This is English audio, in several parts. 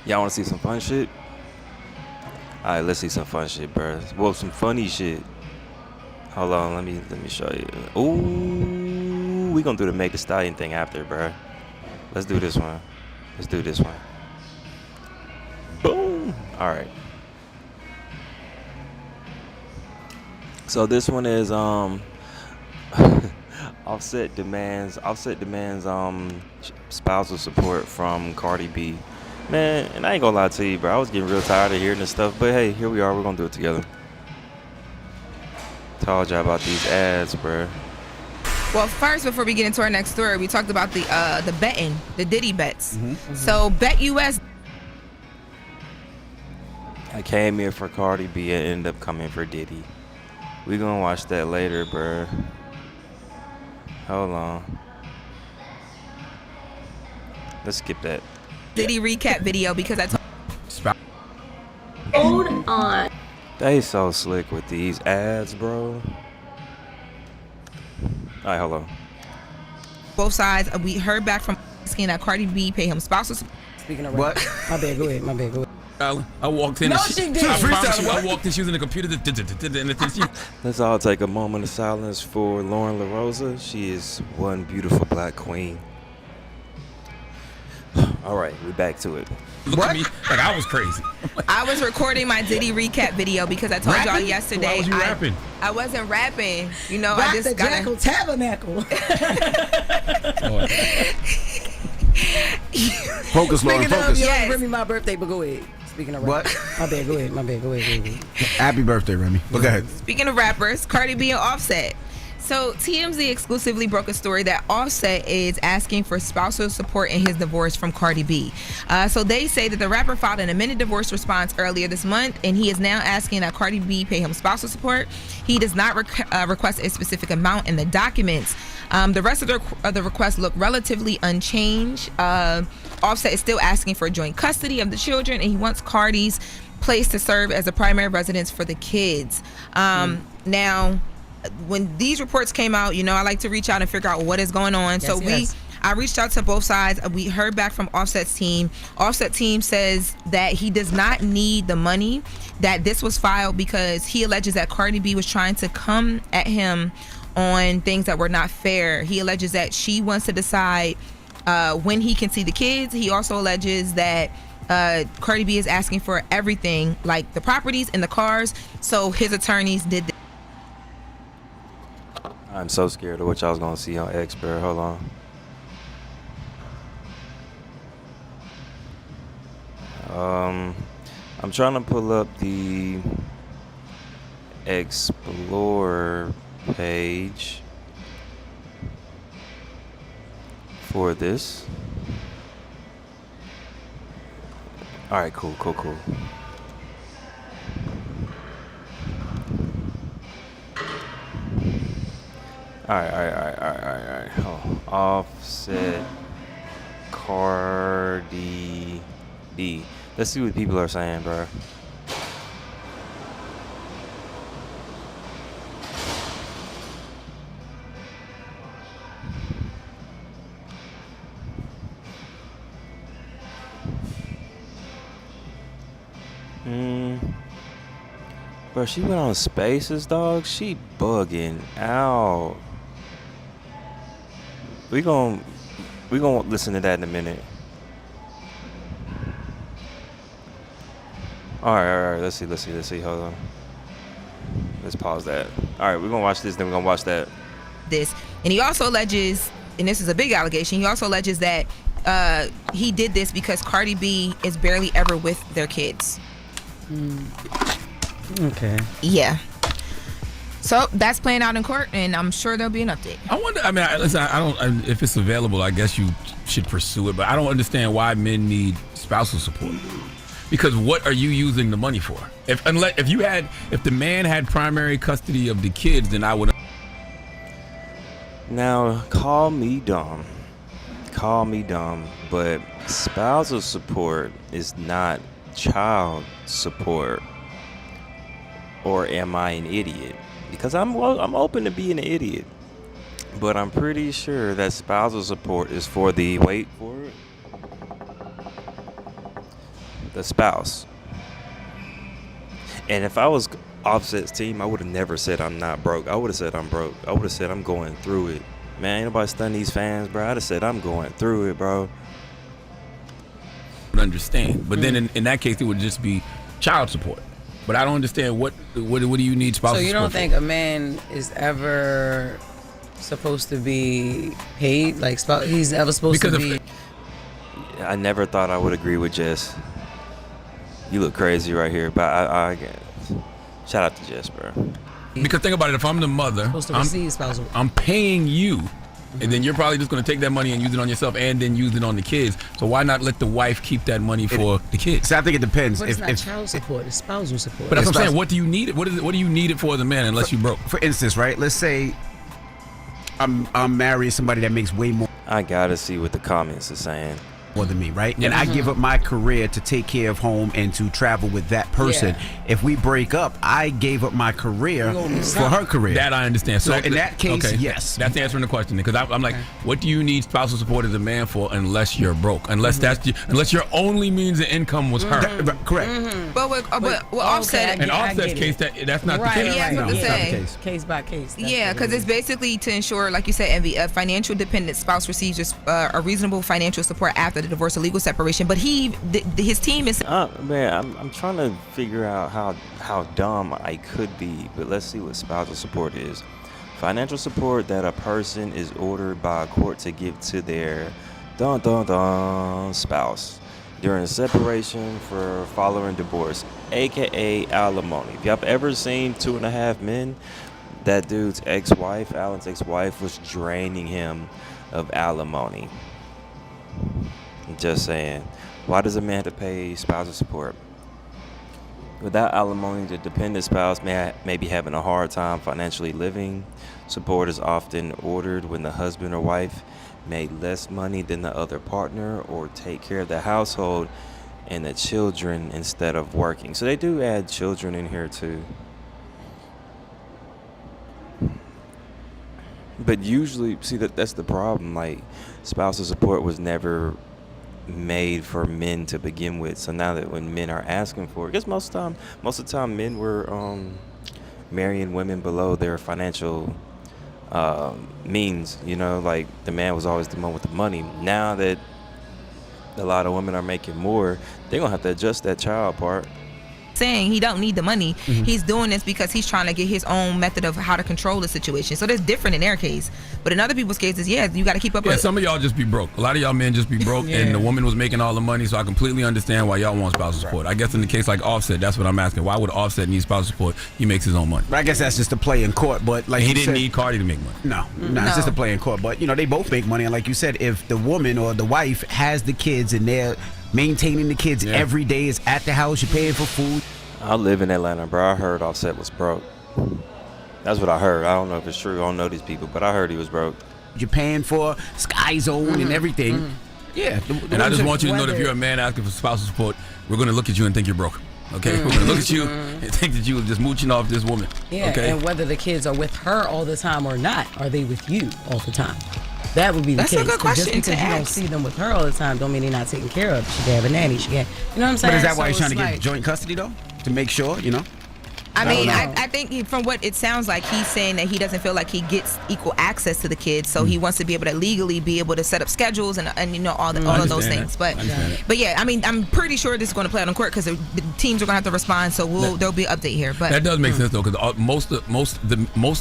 Y'all want to see some fun shit? All right, let's see some fun shit, bro. Well, some funny shit. Hold on, let me show you. Ooh, we gonna do the Meg Thee Stallion thing after, bro. Let's do this one. Let's do this one. Boom. All right. So this one is Offset demands spousal support from Cardi B. Man, and I ain't gonna lie to you, bro. I was getting real tired of hearing this stuff, but hey, here we are. We're gonna do it together. Told y'all about these ads, bro. Well, first, before we get into our next story, we talked about the betting, the Diddy bets. Mm-hmm. So BetUS. I came here for Cardi B and ended up coming for Diddy. We gonna watch that later, bro. Hold on. Let's skip that. Diddy recap video because I told. Hold on. They so slick with these ads, bro. All right, hold on. Both sides. We heard back from asking that Cardi B pay him spousal. Speaking of What? My bad. Go ahead. I walked in. No, and she did. I promise you, What? I walked in. She was in the computer. Let's all take a moment of silence for Lauren LaRosa. She is one beautiful black queen. All right, we back to it. Look at me like I was crazy. I was recording my Diddy recap video because I told y'all Rapping? yesterday. Why was you rapping? I wasn't rapping. You know, Rock I just the got Jackal Tabernacle. Focus, Lauren, Speaking of, focus. you Yes. already remember my birthday, but go ahead. Speaking of What? My bad. Go ahead. Happy birthday, Remy. But go ahead. Speaking of rappers, Cardi B and Offset. So TMZ exclusively broke a story that Offset is asking for spousal support in his divorce from Cardi B. So they say that the rapper filed an amended divorce response earlier this month, and he is now asking that Cardi B pay him spousal support. He does not request a specific amount in the documents. The rest of the requests look relatively unchanged. Offset is still asking for joint custody of the children, and he wants Cardi's place to serve as a primary residence for the kids. Now, when these reports came out, you know, I like to reach out and figure out what is going on. I reached out to both sides. We heard back from Offset's team. Offset team says that he does not need the money, that this was filed because he alleges that Cardi B was trying to come at him on things that were not fair. He alleges that she wants to decide when he can see the kids. He also alleges that Cardi B is asking for everything, like the properties and the cars. So his attorneys did this. I'm so scared of what y'all was gonna see on X, bro. Hold on. I'm trying to pull up the Explorer page for this. All right, cool. All right. Oh, Offset, Cardi B. Let's see what people are saying, bro. Bro, she went on Spaces, dog. She bugging out. We gon' listen to that in a minute. All right. Let's see. Hold on. Let's pause that. All right, we're gonna watch this. Then we're gonna watch that. And he also alleges, and this is a big allegation, he also alleges that he did this because Cardi B is barely ever with their kids. Okay. Yeah. So that's playing out in court, and I'm sure there'll be an update. I wonder. I mean, listen. I don't. If it's available, I guess you should pursue it. But I don't understand why men need spousal support. Because what are you using the money for? If the man had primary custody of the kids, then I would. Now, call me dumb, but spousal support is not child support. Or am I an idiot? Because I'm open to being an idiot, but I'm pretty sure that spousal support is for the, wait for it, the spouse. And if I was Offset's team, I would have never said I'm not broke. I would have said I'm broke. I would have said I'm going through it. Man, ain't nobody stun these fans, bro. I'd have said I'm going through it, bro. Understand, but then in that case, it would just be child support. But I don't understand what do you need spousal So you support don't for? think a man is ever supposed to be paid? Like he's ever supposed Because to of- be? I never thought I would agree with Jess. You look crazy right here, but I shout out to Jess, bro. Because think about it, if I'm the mother, Supposed to receive spousal. I'm paying you, and then you're probably just going to take that money and use it on yourself, and then use it on the kids. So why not let the wife keep that money for the kids? So I think it depends. But it's not child support. It's spousal support. But that's what I'm Spouse- saying. What do you need it? What do you need it for as a man unless you broke? For instance, right? Let's say I'm marrying somebody that makes way more I gotta see what the comments are saying. than me, right? Yeah. And I give up my career to take care of home and to travel with that person. Yeah. If we break up, I gave up my career You owe me for something. her career. That I understand. So in that case, yes. That's answering the question. Because I'm like, what do you need spousal support as a man for unless you're broke? Unless unless your only means of income was her. Correct. But with Offset, In I Offset's get case, it. that's not Right, the case. He has right. what to Yeah. say. Not the case. Case by case. That's Yeah, what it because it's is. basically to ensure, like you said, Envy, a financial dependent spouse receives a reasonable financial support after the divorce or legal separation. But his team is Man, I'm trying to figure out how dumb I could be, but let's see what spousal support is. Financial support that a person is ordered by a court to give to their spouse during separation for following divorce, aka alimony. If y'all have ever seen 2.5 Men, that dude's ex-wife, Alan's ex-wife, was draining him of alimony. Just saying. Why does a man have to pay spousal support? Without alimony, the dependent spouse may be having a hard time financially living. Support is often ordered when the husband or wife made less money than the other partner or take care of the household and the children instead of working. So they do add children in here too. But usually, see, that's the problem. Like, spousal support was never made for men to begin with. So now that when men are asking for it, because most of the time men were marrying women below their financial means. You know, like the man was always the one with the money. Now that a lot of women are making more, they're gonna have to adjust that child part. saying he don't need the money. He's doing this because he's trying to get his own method of how to control the situation. So that's different in their case. But in other people's cases, yeah, you got to keep up Yeah, with. some of y'all just be broke. A lot of y'all men just be broke, and the woman was making all the money. So I completely understand why y'all want spousal support. I guess in the case like Offset, that's what I'm asking. Why would Offset need spousal support? He makes his own money. But I guess that's just a play in court. But like He you didn't said, need Cardi to make money. No, it's just a play in court. But you know, they both make money, and like you said, if the woman or the wife has the kids and they're maintaining the kids every day, is at the house, you're paying for food. I live in Atlanta, bro. I heard Offset was broke. That's what I heard. I don't know if it's true. I don't know these people, but I heard he was broke. You're paying for Sky Zone and everything. Yeah. And I just want you to know that if whether- you're a man asking for spousal support, we're going to look at you and think you're broke. Okay? We're going to look at you and think that you are just mooching off this woman. Yeah, Okay? and whether the kids are with her all the time or not, are they with you all the time? That would be the That's a case. good 'Cause question Just to because you don't ask. see them with her all the time, don't mean they're not taken care of. She can have a nanny. She can, you know what I'm saying? But is that why So he's trying to it's get like- joint custody though? To make sure, you know? I mean, know. I think from what it sounds like, he's saying that he doesn't feel like he gets equal access to the kids, so he wants to be able to legally be able to set up schedules and you know all of those understand things. that. I understand that. But yeah, I mean, I'm pretty sure this is going to play out in court because the teams are going to have to respond. So there'll be an update here. But That does make sense though, because most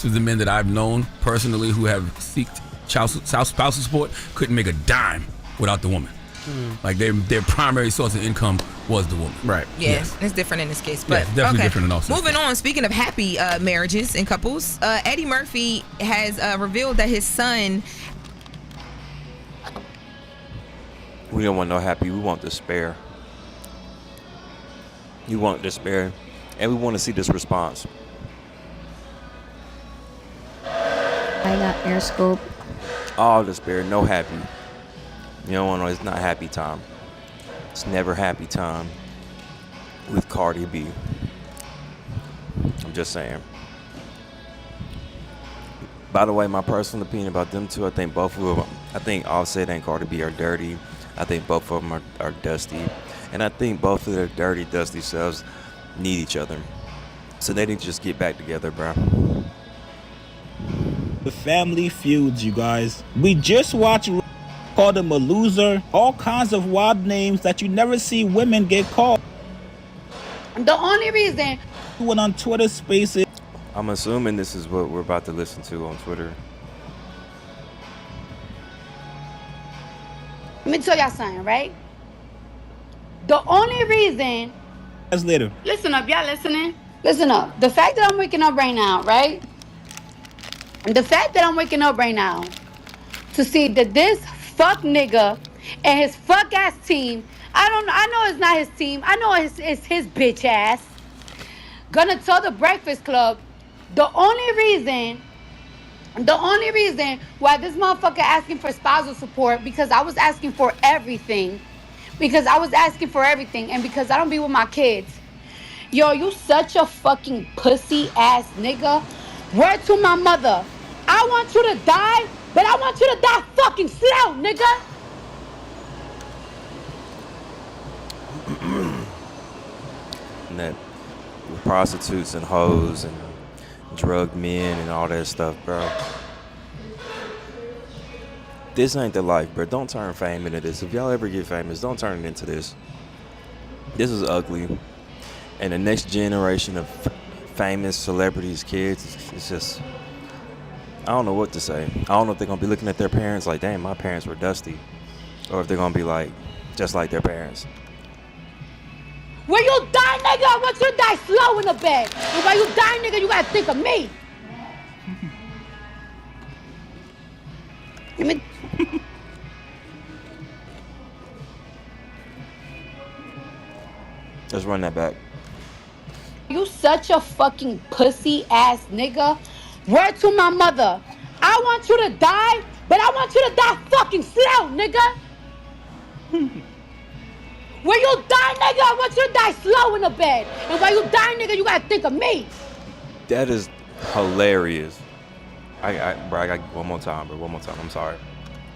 of the men that I've known personally who have seeked spousal support couldn't make a dime without the woman. Like their primary source of income was the woman. Right. yeah, it's different in this case. But it's definitely okay. different in all senses. Moving on. Speaking of happy marriages and couples, Eddie Murphy has revealed that his son. We don't want no happy. We want despair. You want despair, and we want to see this response. I got AirScope. All despair, no happy. You don't want to know. It's not happy time. It's never happy time with Cardi B. I'm just saying. By the way, my personal opinion about them two, I think both of them, I think Offset and Cardi B are dirty. I think both of them are dusty. And I think both of their dirty, dusty selves need each other. So they need to just get back together, bro. The family feuds, you guys. We just watched called him a loser. All kinds of wild names that you never see women get called. The only reason Went on Twitter Spaces. I'm assuming this is what we're about to listen to on Twitter. let me tell y'all something, right? The only reason, That's later. listen up, y'all listening? Listen up. The fact that I'm waking up right now, right? The fact that I'm waking up right now to see that this fuck nigga and his fuck ass team, I know it's not his team. I know it's his bitch ass. Gonna tell the Breakfast Club the only reason why this motherfucker asking for spousal support, because I was asking for everything. Because I was asking for everything, and because I don't be with my kids. Yo, you such a fucking pussy ass nigga. Word to my mother. I want you to die, but I want you to die fucking slow, nigga. And that with prostitutes and hoes and drug men and all that stuff, bro. This ain't the life, bro. Don't turn fame into this. If y'all ever get famous, don't turn it into this. This is ugly. And the next generation of famous celebrities, kids, it's just, I don't know what to say. I don't know if they're going to be looking at their parents like, damn, my parents were dusty. Or if they're going to be like, just like their parents. When you die, nigga, I want you to die slow in the bed. And when you die, nigga, you gotta think of me. Let me... Let's run that back. You such a fucking pussy ass nigga. Word to my mother. I want you to die, but I want you to die fucking slow, nigga. When you die, nigga, I want you to die slow in the bed. And when you die, nigga, you gotta think of me. That is hilarious. Bro, I got one more time, bro. One more time. I'm sorry.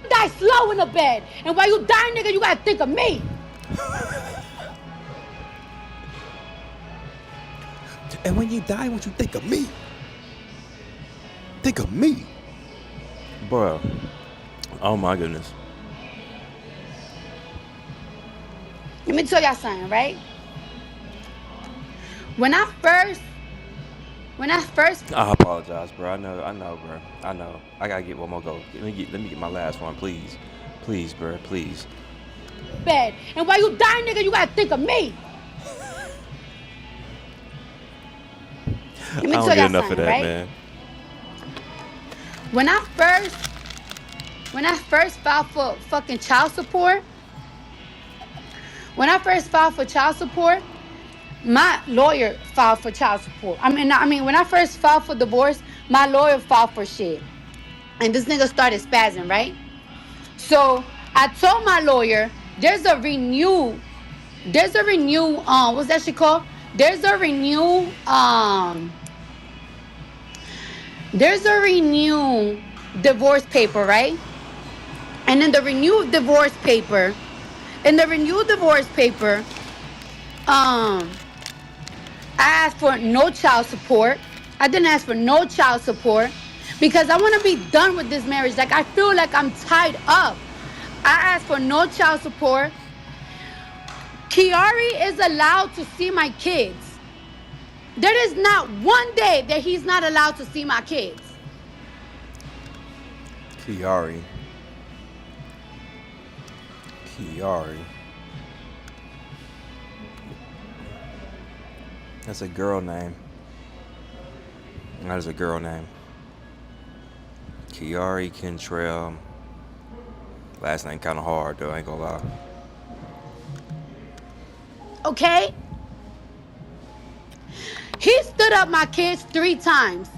Die slow in the bed. And when you die, nigga, you gotta think of me. And when you die, won't you think of me? Think of me. Bro. Oh my goodness. Let me tell y'all something, right? When I first I apologize, bro. I know, bro. I know. I gotta get one more go. Let me get my last one, please. Please, bro, please. bed. And while you die, nigga, you gotta think of me. Let me I don't tell get y'all enough of something, that, right? man. When I first filed for fucking child support, my lawyer filed for child support. I mean, when I first filed for divorce, my lawyer filed for shit. And this nigga started spazzing, right? So I told my lawyer, there's a renew, what's that shit called? There's a renew divorce paper, right? And in the renewed divorce paper, I asked for no child support. I didn't ask for no child support because I want to be done with this marriage. Like, I feel like I'm tied up. I asked for no child support. Kiari is allowed to see my kids. There is not one day that he's not allowed to see my kids. Kiari. That's a girl name. That is a girl name. Kiari Kentrell. Last name kind of hard, though. I ain't gonna lie. Okay? He stood up my kids 3 times.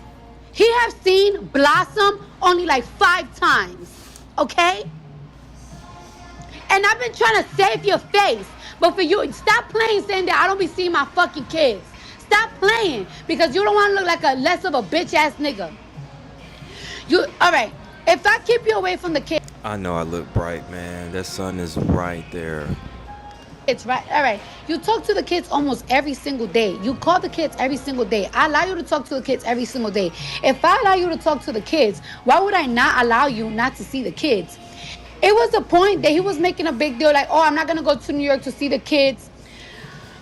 He have seen Blossom only like 5 times. Okay? And I've been trying to save your face. But for you, stop playing saying that I don't be seeing my fucking kids. Stop playing. Because you don't want to look like a less of a bitch ass nigga. Alright. If I keep you away from the kids, I know I look bright, man. That sun is right there. It's right. All right. You talk to the kids almost every single day. You call the kids every single day. I allow you to talk to the kids every single day. If I allow you to talk to the kids, why would I not allow you not to see the kids? It was a point that he was making a big deal like, oh, I'm not going to go to New York to see the kids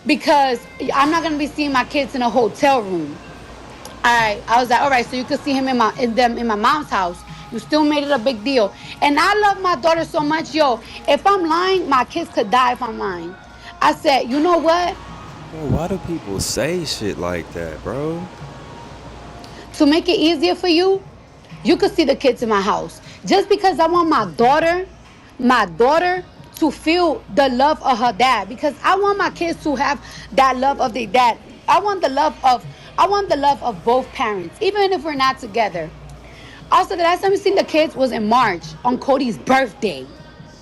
because I'm not going to be seeing my kids in a hotel room. All right. I was like, all right, so you could see him in my mom's house. You still made it a big deal. And I love my daughter so much. Yo, if I'm lying, my kids could die if I'm lying. I said, you know what? Bro, why do people say shit like that, bro? To make it easier for you, you could see the kids in my house. Just because I want my daughter to feel the love of her dad. Because I want my kids to have that love of their dad. I want the love of both parents, even if we're not together. Also, the last time we seen the kids was in March on Cody's birthday.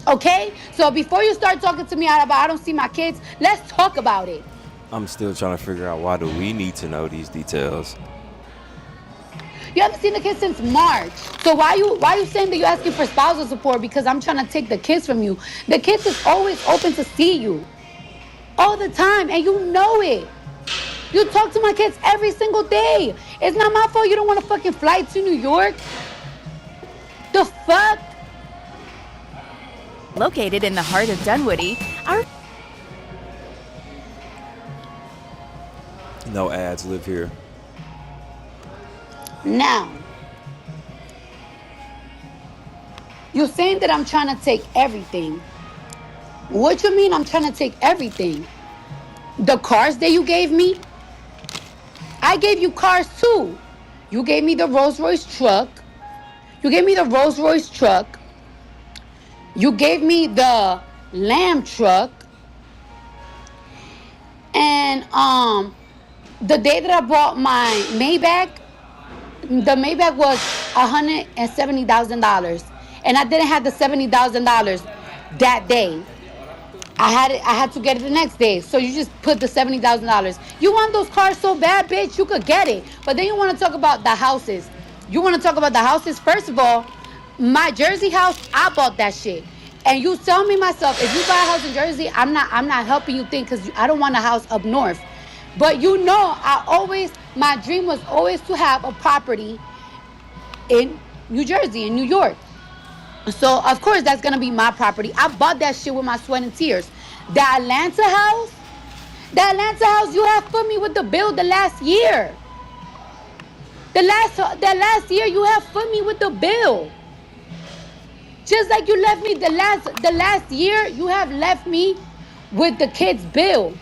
Okay? So before you start talking to me about I don't see my kids, let's talk about it. I'm still trying to figure out why do we need to know these details. You haven't seen the kids since March. So why you saying that you're asking for spousal support? Because I'm trying to take the kids from you. The kids is always open to see you. All the time. And you know it. You talk to my kids every single day. It's not my fault you don't want to fucking fly to New York. The fuck? Located in the heart of Dunwoody, our No ads live here. Now, you're saying that I'm trying to take everything. What you mean I'm trying to take everything? The cars that you gave me? I gave you cars too. You gave me the Rolls Royce truck. You gave me the Rolls Royce truck. You gave me the Lamb truck. And the day that I bought my Maybach, the Maybach was $170,000. And I didn't have the $70,000 that day. I had to get it the next day. So you just put the $70,000. You want those cars so bad, bitch, you could get it. But then you want to talk about the houses. You want to talk about the houses? First of all, my Jersey house, I bought that shit. And you tell me myself, if you buy a house in Jersey, I'm not helping you think because I don't want a house up north. But you know, my dream was always to have a property in New Jersey, in New York. So, of course, that's going to be my property. I bought that shit with my sweat and tears. The Atlanta house you have put me with the bill the last year. The last year you have put me with the bill. Just like you left me the last year, you have left me with the kids' bill.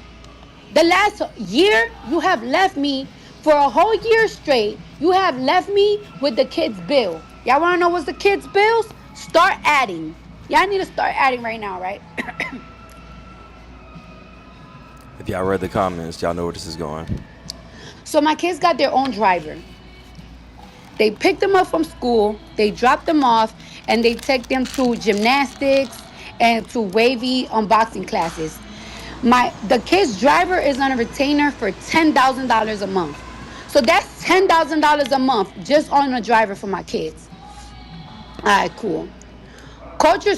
The last year, you have left me for a whole year straight. You have left me with the kids' bill. Y'all want to know what's the kids' bills? Start adding. Y'all need to start adding right now, right? If y'all read the comments, y'all know where this is going. So my kids got their own driver. They pick them up from school, they drop them off, and they take them to gymnastics and to wavy unboxing classes. The kid's driver is on a retainer for $10,000 a month. So that's $10,000 a month just on a driver for my kids. All right, cool. Culture.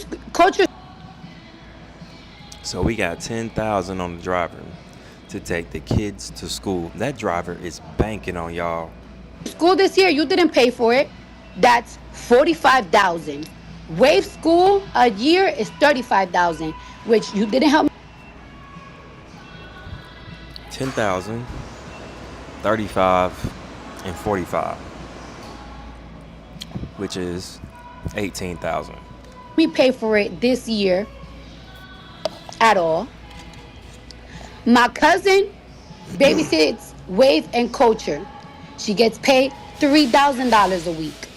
So we got $10,000 on the driver to take the kids to school. That driver is banking on y'all. School this year, you didn't pay for it. That's $45,000. Wave school a year is $35,000, which you didn't help me. 10,000, 35, and 45, which is 18,000. Me pay for it this year at all. My cousin babysits Wave and Culture. She gets paid $3,000 a week.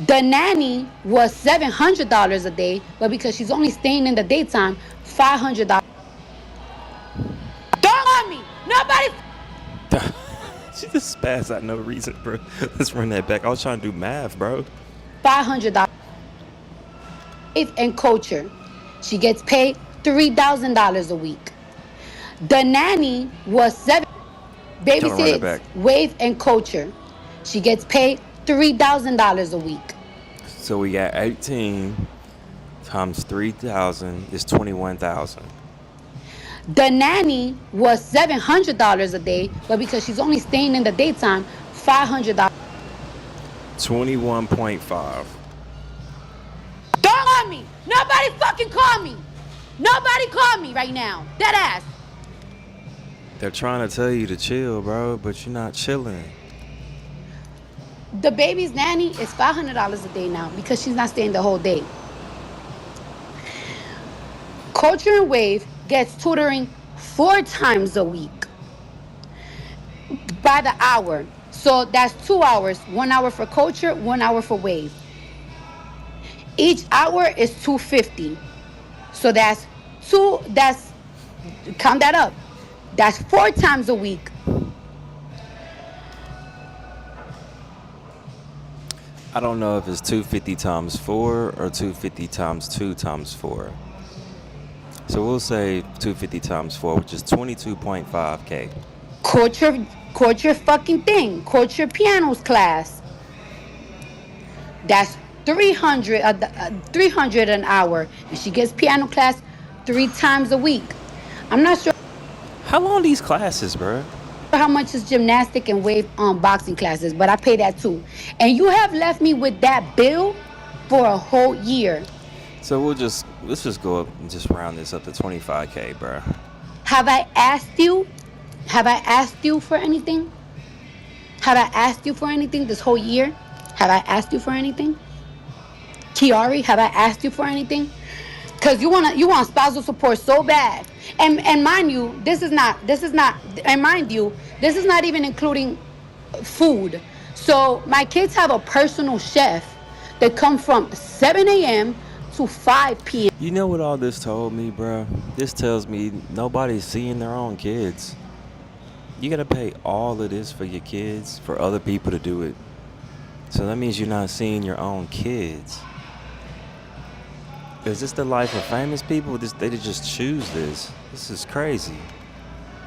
The nanny was $700 a day, but because she's only staying in the daytime, $500. Don't on me. Nobody. She just spazzed out no reason, bro. Let's run that back. I was trying to do math, bro. $500. Wave and Culture. She gets paid $3,000 a week. The nanny was babysits Wave and Culture. She gets paid $3,000 a week. So we got 18, times 3,000 is 21,000. The nanny was $700 a day, but because she's only staying in the daytime, $500. 21.5. Don't call me. Nobody fucking call me. Nobody call me right now. Dead ass. They're trying to tell you to chill, bro, but you're not chilling. The baby's nanny is $500 a day now because she's not staying the whole day. Culture and Wave gets tutoring 4 times a week by the hour. So that's 2 hours, 1 hour for Culture, 1 hour for Wave. Each hour is $250. So that's count that up. That's 4 times a week. I don't know if it's 250 times 4 or 250 times 2 times 4. So we'll say 250 times 4, which is 22.5K. Culture fucking thing. Culture pianos class. That's $300 an hour. And she gets piano class 3 times a week. I'm not sure How long these classes, bro? how much is gymnastic and Wave boxing classes, but I pay that too. And you have left me with that bill for a whole year. So let's just go up and just round this up to 25K, bro. Have I asked you? Have I asked you for anything? Have I asked you for anything this whole year? Have I asked you for anything? Kiari, have I asked you for anything? Cause you want spousal support so bad. And mind you, this is not even including food. So my kids have a personal chef that come from 7 a.m. to 5 p.m. You know what all this told me, bro? This tells me nobody's seeing their own kids. You gotta pay all of this for your kids, for other people to do it. So that means you're not seeing your own kids. Is this the life of famous people? They just choose this. This is crazy.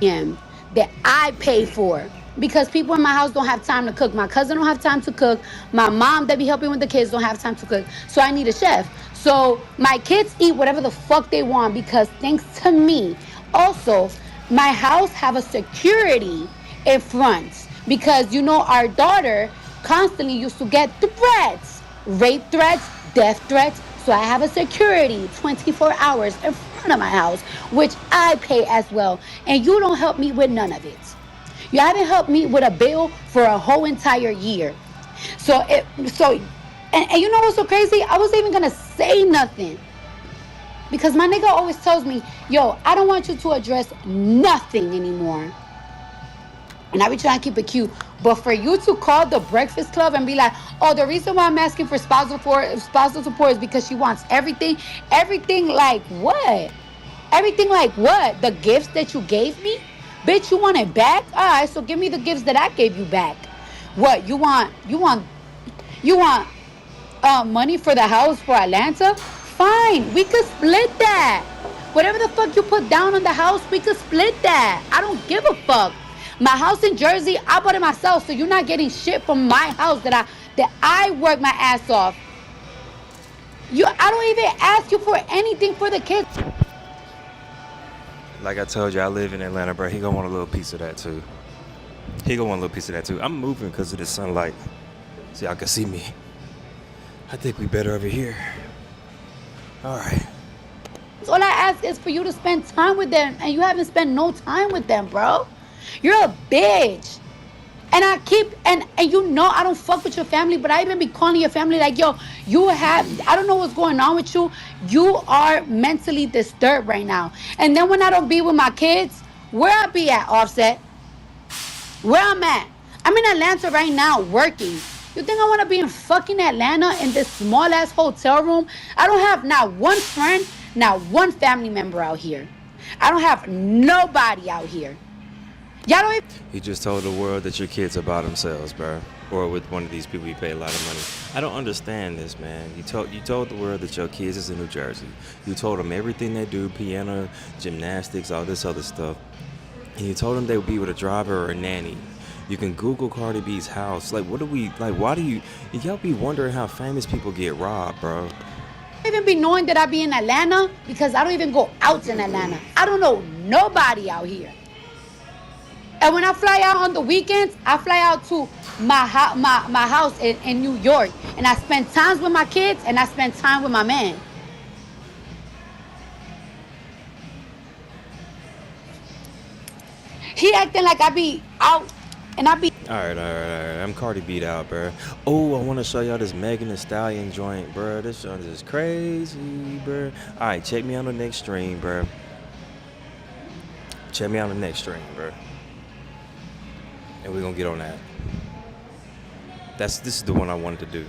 That I pay for. Because people in my house don't have time to cook. My cousin don't have time to cook. My mom that be helping with the kids don't have time to cook. So I need a chef. So my kids eat whatever the fuck they want because thanks to me. Also, my house have a security in front. Because, our daughter constantly used to get threats. Rape threats, death threats. So I have a security 24 hours in front of my house, which I pay as well. And you don't help me with none of it. You haven't helped me with a bill for a whole entire year. And you know what's so crazy? I wasn't even gonna say nothing. Because my nigga always tells me, yo, I don't want you to address nothing anymore. And I be trying to keep it cute. But for you to call the Breakfast Club and be like, oh, the reason why I'm asking for spousal support is because she wants everything. Everything like what? Everything like what? The gifts that you gave me? Bitch, you want it back? All right, so give me the gifts that I gave you back. What, you want money for the house for Atlanta? Fine, we could split that. Whatever the fuck you put down on the house, we could split that. I don't give a fuck. My house in Jersey, I bought it myself, so you're not getting shit from my house that I work my ass off. I don't even ask you for anything for the kids. Like I told you, I live in Atlanta, bro. He gonna want a little piece of that too. I'm moving because of the sunlight. So y'all can see me. I think we better over here. All right. All I ask is for you to spend time with them, and you haven't spent no time with them, bro. You're a bitch. And I don't fuck with your family, but I even be calling your family like, yo, I don't know what's going on with you. You are mentally disturbed right now. And then when I don't be with my kids, where I be at, Offset? Where I'm at? I'm in Atlanta right now working. You think I want to be in fucking Atlanta in this small ass hotel room? I don't have not one friend, not one family member out here. I don't have nobody out here. Y'all don't even... You just told the world that your kids are by themselves, bro. Or with one of these people you pay a lot of money. I don't understand this, man. You told the world that your kids is in New Jersey. You told them everything they do, piano, gymnastics, all this other stuff. And you told them they would be with a driver or a nanny. You can Google Cardi B's house. Like, why do y'all be wondering how famous people get robbed, bro? Even be knowing that I be in Atlanta because I don't even go out in Atlanta. I don't know nobody out here. And when I fly out on the weekends, I fly out to my house in New York, and I spend time with my kids and I spend time with my man. He acting like I be out and I be. All right. I'm Cardi beat out, bro. Oh, I want to show y'all this Megan Thee Stallion joint, bro. This joint is crazy, bro. All right, check me on the next stream, bro. Check me on the next stream, bro. And we're gonna get on that. This is the one I wanted to do.